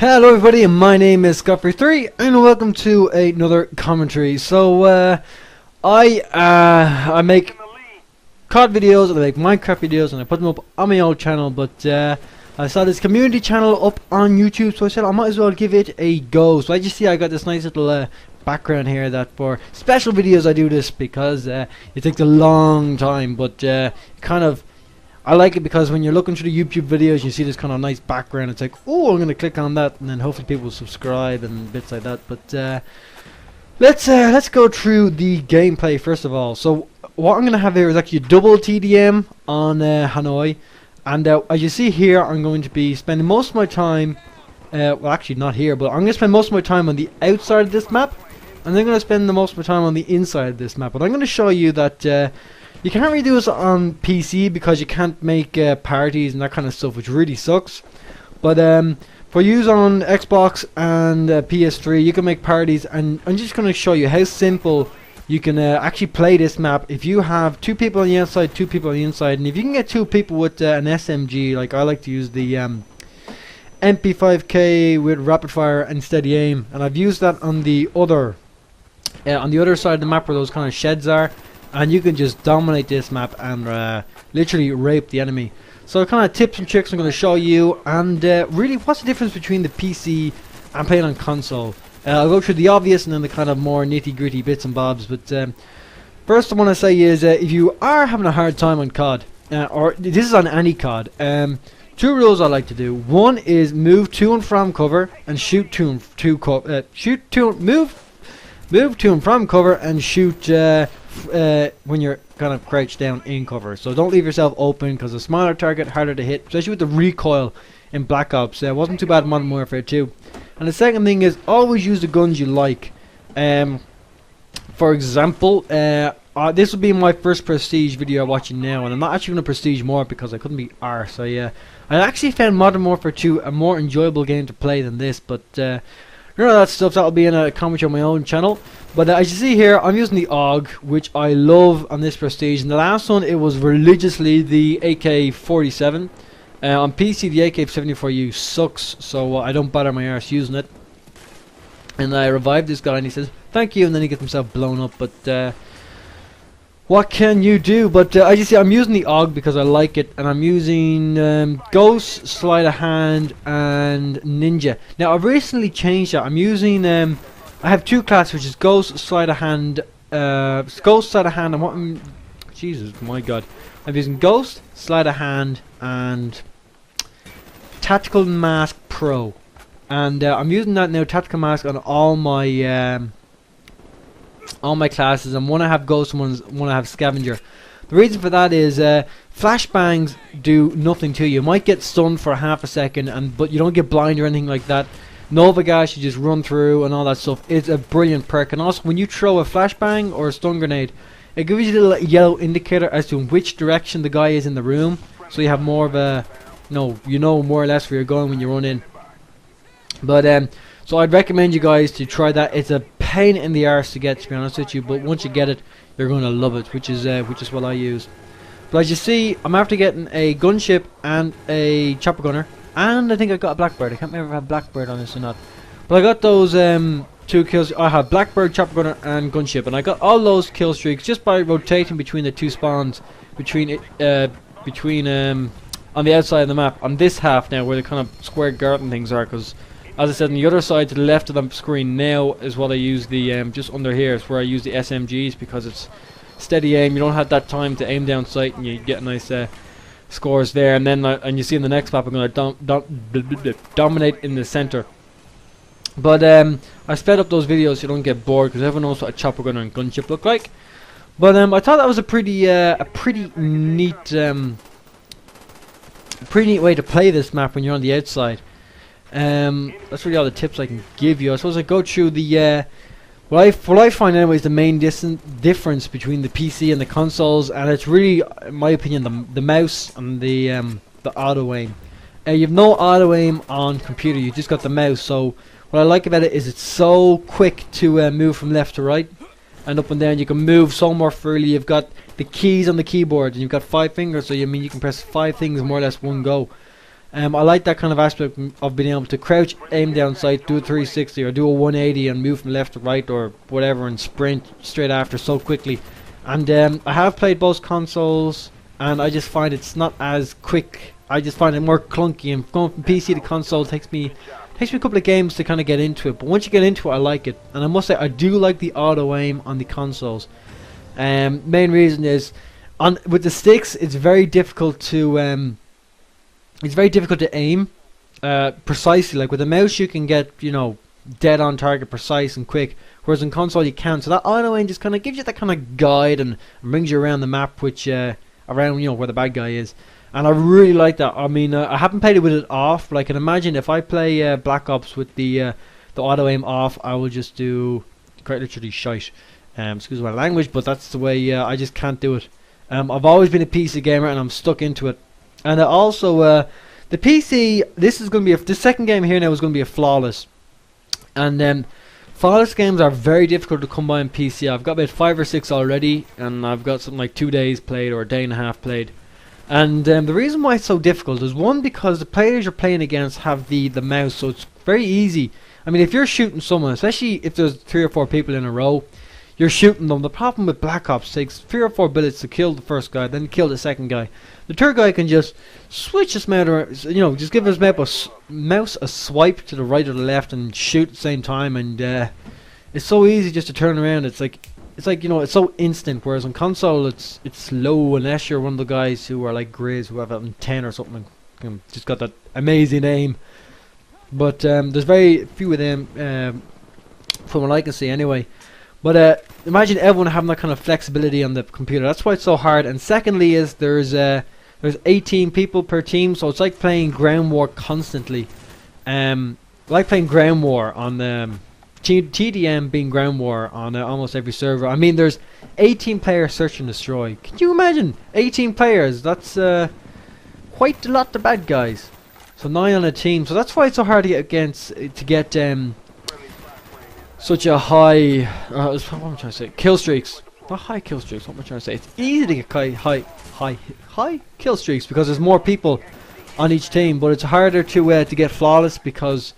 Hello everybody, my name is ScottFree and welcome to another commentary. So I make COD videos and I make Minecraft videos and I put them up on my old channel, but I saw this community channel up on YouTube, so I said I might as well give it a go. So as you see, I got this nice little background here that for special videos I do this because it takes a long time, but I like it because when you're looking through the YouTube videos, you see this kind of nice background. It's like, oh, I'm gonna click on that, and then hopefully people will subscribe and bits like that. But let's go through the gameplay first of all. So what I'm gonna have here is actually a double TDM on Hanoi, and as you see here, I'm going to be spending most of my time. Well, actually not here, but I'm gonna spend most of my time on the outside of this map, and then gonna spend the most of my time on the inside of this map. But I'm gonna show you that. You can't really do this on PC because you can't make parties and that kind of stuff, which really sucks. But for use on Xbox and PS3, you can make parties, and I'm just going to show you how simple you can actually play this map. If you have two people on the outside, two people on the inside, and if you can get two people with an SMG, like I like to use the MP5K with rapid fire and steady aim, and I've used that on the other side of the map where those kind of sheds are. And you can just dominate this map and literally rape the enemy. So kind of tips and tricks I'm going to show you, and really what's the difference between the PC and playing on console. I'll go through the obvious and then the kind of more nitty gritty bits and bobs. But first I want to say is if you are having a hard time on COD, or this is on any COD, two rules I like to do. One is move to and from cover and shoot move to and from cover and shoot when you're kind of crouched down in cover. So don't leave yourself open, because a smaller target harder to hit, especially with the recoil in Black Ops. It wasn't too bad in Modern Warfare 2. And the second thing is always use the guns you like. For example, this will be my first Prestige video I'm watching now, and I'm not actually going to Prestige more because I couldn't be arsed. I actually found Modern Warfare 2 a more enjoyable game to play than this, but none of that stuff, that'll be in a commentary on my own channel. But as you see here, I'm using the AUG, which I love on this Prestige. And the last one, it was religiously the AK-47. On PC, the AK-74U sucks, so I don't bother my arse using it. And I revived this guy, and he says, thank you, and then he gets himself blown up. But what can you do? But as you see, I'm using the AUG because I like it, and I'm using Ghost, Sleight of Hand, and Ninja. Now I've recently changed that. I'm using I have two classes, which is Ghost, Sleight of Hand, and what? Jesus, my God! I'm using Ghost, Sleight of Hand, and Tactical Mask Pro, and I'm using that now. Tactical Mask on all my classes, and one I have Ghost and one I have Scavenger. The reason for that is flashbangs do nothing to you. You might get stunned for half a second, but you don't get blind or anything like that. Nova Gas, you just run through and all that stuff. It's a brilliant perk. And also when you throw a flashbang or a stun grenade, it gives you a little yellow indicator as to which direction the guy is in the room, so you have more of a you know more or less where you're going when you run in. But so I'd recommend you guys to try that. It's a pain in the arse to get, to be honest with you, but once you get it, you're going to love it, which is what I use. But as you see, I'm after getting a gunship and a chopper gunner, and I think I got a Blackbird. I can't remember if I have Blackbird on this or not, but I got those two kills. I have Blackbird, chopper gunner, and gunship, and I got all those kill streaks just by rotating between the two spawns between on the outside of the map on this half now, where the kind of square garden things are, because as I said, on the other side to the left of the screen now is what I use the just under here is where I use the SMGs, because it's steady aim. You don't have that time to aim down sight, and you get nice scores there. And then and you see in the next map I'm going to dominate in the center. But I sped up those videos so you don't get bored, because everyone knows what a chopper gunner and gunship look like. But I thought that was a pretty neat way to play this map when you're on the outside. That's really all the tips I can give you. I suppose I go through the what I find anyway is the main difference between the PC and the consoles, and it's really, in my opinion, the mouse and the auto aim. You have no auto aim on computer, you just got the mouse. So what I like about it is it's so quick to move from left to right and up and down. You can move so more freely. You've got the keys on the keyboard, and you've got 5 fingers, so you can press 5 things more or less one go. I like that kind of aspect of being able to crouch, aim down sight, do a 360 or do a 180 and move from left to right or whatever and sprint straight after so quickly. And I have played both consoles and I just find it's not as quick. I just find it more clunky, and going from PC to console takes me a couple of games to kind of get into it. But once you get into it, I like it. And I must say, I do like the auto aim on the consoles. Main reason is, with the sticks, it's very difficult to aim precisely. Like with the mouse, you can get, you know, dead on target, precise and quick. Whereas in console, you can't. So that auto aim just kind of gives you that kind of guide and brings you around the map, which around, you know, where the bad guy is. And I really like that. I mean, I haven't played it with it off, but I can imagine if I play Black Ops with the auto aim off, I will just do quite literally shite. Excuse my language, but that's the way. I just can't do it. I've always been a PC gamer, and I'm stuck into it. And also, the PC. This is going to be the second game here now is going to be a flawless. And flawless games are very difficult to come by on PC. I've got about 5 or 6 already, and I've got something like 2 days played or a day and a half played. And the reason why it's so difficult is, one, because the players you're playing against have the mouse, so it's very easy. I mean, if you're shooting someone, especially if there's 3 or 4 people in a row, you're shooting them. The problem with Black Ops takes 3 or 4 bullets to kill the first guy, then kill the second guy. The third guy can just switch his mouse, you know, just give his mouse a swipe to the right or the left and shoot at the same time, and it's so easy just to turn around. It's like, you know, it's so instant. Whereas on console, it's slow, unless you're one of the guys who are like Grizz, who have it in 10 or something, just got that amazing aim. But there's very few of them, from what I can see anyway. But imagine everyone having that kind of flexibility on the computer. That's why it's so hard. And secondly, is there's 18 people per team, so it's like playing ground war constantly. Like playing ground war on TDM being ground war on almost every server. I mean, there's 18 players search and destroy. Can you imagine 18 players? That's quite a lot of bad guys. So 9 on a team. So that's why it's so hard to get against such a high. What am I trying to say? Kill streaks. Not high kill streaks. What am I trying to say? It's easy to get high kill streaks because there's more people on each team. But it's harder to get flawless because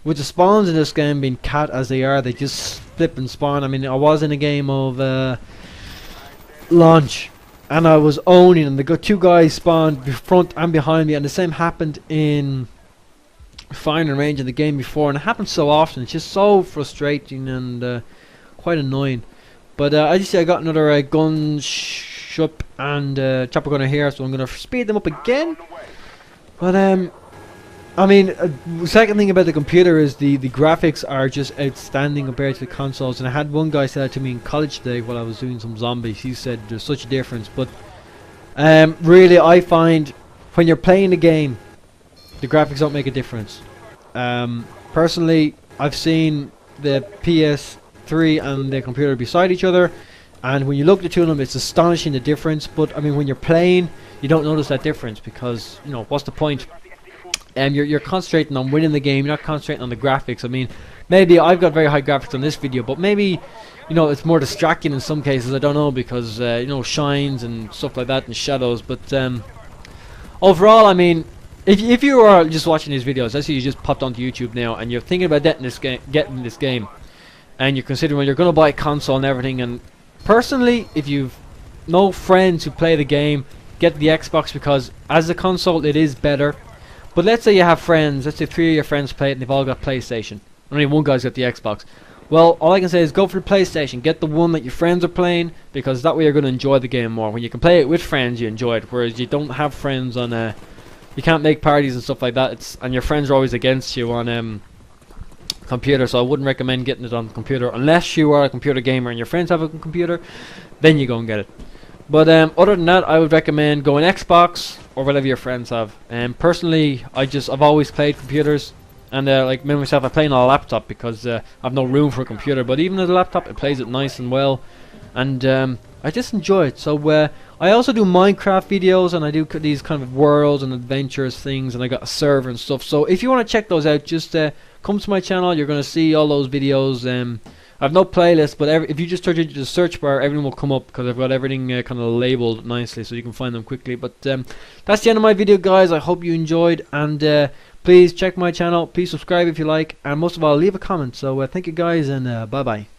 with the spawns in this game being cat as they are, they just flip and spawn. I mean, I was in a game of launch, and I was owning, and the 2 guys spawned front and behind me, and the same happened in firing range in the game before, and it happens so often. It's just so frustrating and quite annoying. But I got another gun shop and chopper gunner here, so I'm gonna speed them up again. But I mean, second thing about the computer is the graphics are just outstanding compared to the consoles. And I had one guy say that to me in college today while I was doing some zombies. He said there's such a difference. But really, I find when you're playing the game, the graphics don't make a difference. Personally, I've seen the PS3 and the computer beside each other, and when you look at the two of them, it's astonishing the difference. But I mean, when you're playing, you don't notice that difference because, you know, what's the point? You're concentrating on winning the game. You're not concentrating on the graphics. I mean, maybe I've got very high graphics on this video, but maybe, you know, it's more distracting in some cases. I don't know, because you know, shines and stuff like that and shadows. But overall, I mean, if you are just watching these videos, let's say you just popped onto YouTube now and you're thinking about getting this game, and you're considering, well, you're going to buy a console and everything. And personally, if you've no friends who play the game, get the Xbox, because as a console it is better. But let's say you have friends, let's say 3 of your friends play it and they've all got PlayStation. Only one guy's got the Xbox. Well, all I can say is go for the PlayStation. Get the one that your friends are playing, because that way you're going to enjoy the game more. When you can play it with friends, you enjoy it. Whereas you don't have friends on you can't make parties and stuff like that. And your friends are always against you on computer. So I wouldn't recommend getting it on computer unless you are a computer gamer and your friends have a computer. Then you go and get it. But other than that, I would recommend going Xbox or whatever your friends have. Personally, I've always played computers, and like me myself, I play on a laptop because I've no room for a computer. But even with a laptop, it plays it nice and well, and I just enjoy it. So I also do Minecraft videos, and I do these kind of worlds and adventures things, and I got a server and stuff. So if you want to check those out, just come to my channel. You're going to see all those videos. I've no playlist, but if you just search into the search bar, everything will come up because I've got everything kind of labeled nicely, so you can find them quickly. But that's the end of my video, guys. I hope you enjoyed, and please check my channel. Please subscribe if you like, and most of all, leave a comment. So thank you, guys, and bye bye.